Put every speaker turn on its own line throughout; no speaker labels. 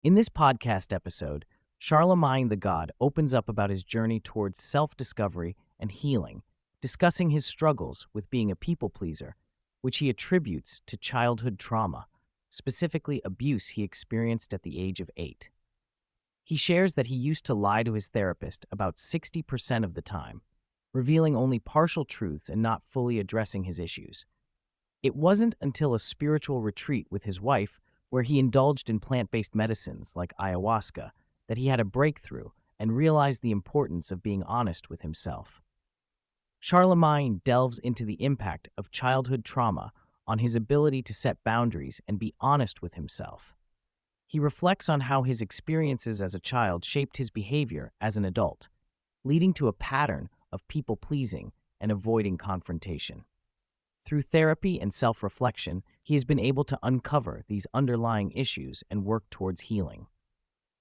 In this podcast episode, Charlamagne Tha God opens up about his journey towards self-discovery and healing, discussing his struggles with being a people pleaser, which he attributes to childhood trauma, specifically abuse he experienced at the age of 8. He shares that he used to lie to his therapist about 60% of the time, revealing only partial truths and not fully addressing his issues. It wasn't until a spiritual retreat with his wife, where he indulged in plant-based medicines like ayahuasca, that he had a breakthrough and realized the importance of being honest with himself. Charlamagne delves into the impact of childhood trauma on his ability to set boundaries and be honest with himself. He reflects on how his experiences as a child shaped his behavior as an adult, leading to a pattern of people-pleasing and avoiding confrontation. Through therapy and self-reflection, he has been able to uncover these underlying issues and work towards healing.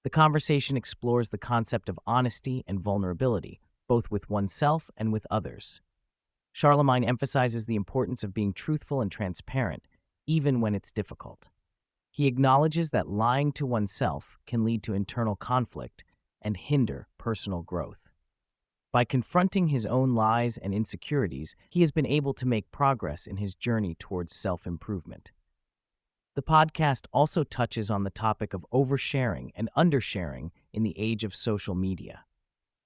The conversation explores the concept of honesty and vulnerability, both with oneself and with others. Charlamagne emphasizes the importance of being truthful and transparent, even when it's difficult. He acknowledges that lying to oneself can lead to internal conflict and hinder personal growth. By confronting his own lies and insecurities, he has been able to make progress in his journey towards self-improvement. The podcast also touches on the topic of oversharing and undersharing in the age of social media.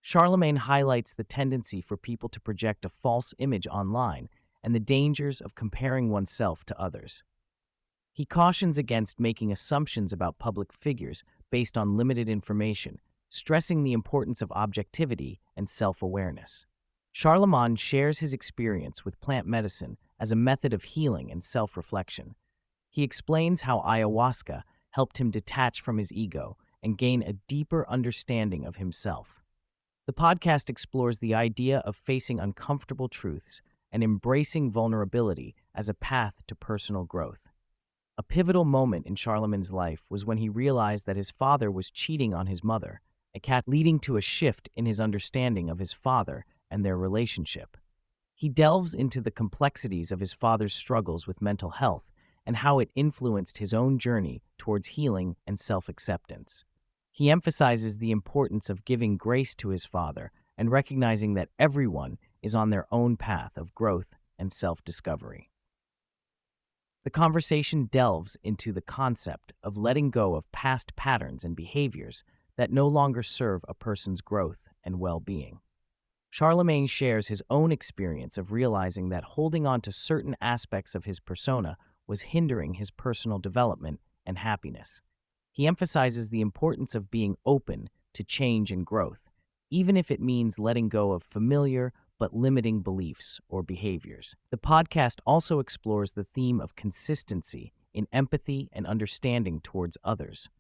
Charlamagne highlights the tendency for people to project a false image online and the dangers of comparing oneself to others. He cautions against making assumptions about public figures based on limited information, stressing the importance of objectivity and self-awareness. Charlamagne shares his experience with plant medicine as a method of healing and self-reflection. He explains how ayahuasca helped him detach from his ego and gain a deeper understanding of himself. The podcast explores the idea of facing uncomfortable truths and embracing vulnerability as a path to personal growth. A pivotal moment in Charlamagne's life was when he realized that his father was cheating on his mother, leading to a shift in his understanding of his father and their relationship. He delves into the complexities of his father's struggles with mental health and how it influenced his own journey towards healing and self-acceptance. He emphasizes the importance of giving grace to his father and recognizing that everyone is on their own path of growth and self-discovery. The conversation delves into the concept of letting go of past patterns and behaviors that no longer serve a person's growth and well-being. Charlamagne shares his own experience of realizing that holding on to certain aspects of his persona was hindering his personal development and happiness. He emphasizes the importance of being open to change and growth, even if it means letting go of familiar but limiting beliefs or behaviors. The podcast also explores the theme of consistency in empathy and understanding towards others.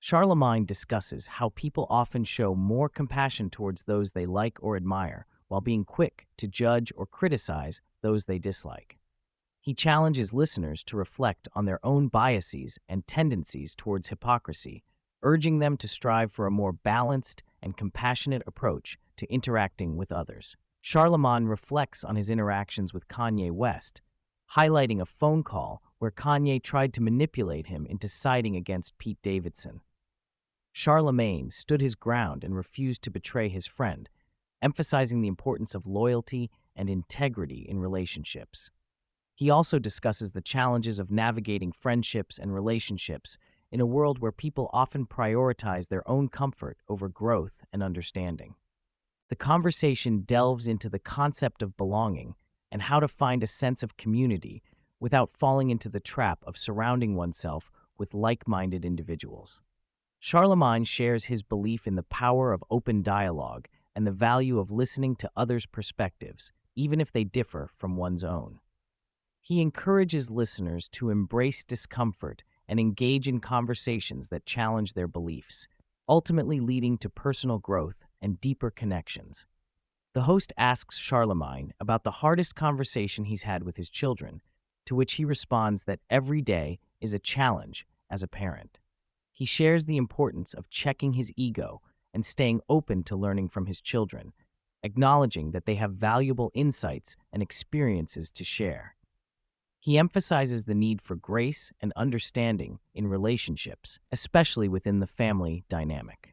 Charlamagne discusses how people often show more compassion towards those they like or admire, while being quick to judge or criticize those they dislike. He challenges listeners to reflect on their own biases and tendencies towards hypocrisy, urging them to strive for a more balanced and compassionate approach to interacting with others. Charlamagne reflects on his interactions with Kanye West, highlighting a phone call where Kanye tried to manipulate him into siding against Pete Davidson. Charlamagne stood his ground and refused to betray his friend, emphasizing the importance of loyalty and integrity in relationships. He also discusses the challenges of navigating friendships and relationships in a world where people often prioritize their own comfort over growth and understanding. The conversation delves into the concept of belonging and how to find a sense of community without falling into the trap of surrounding oneself with like-minded individuals. Charlamagne shares his belief in the power of open dialogue and the value of listening to others' perspectives, even if they differ from one's own. He encourages listeners to embrace discomfort and engage in conversations that challenge their beliefs, ultimately leading to personal growth and deeper connections. The host asks Charlamagne about the hardest conversation he's had with his children, to which he responds that every day is a challenge as a parent. He shares the importance of checking his ego and staying open to learning from his children, acknowledging that they have valuable insights and experiences to share. He emphasizes the need for grace and understanding in relationships, especially within the family dynamic.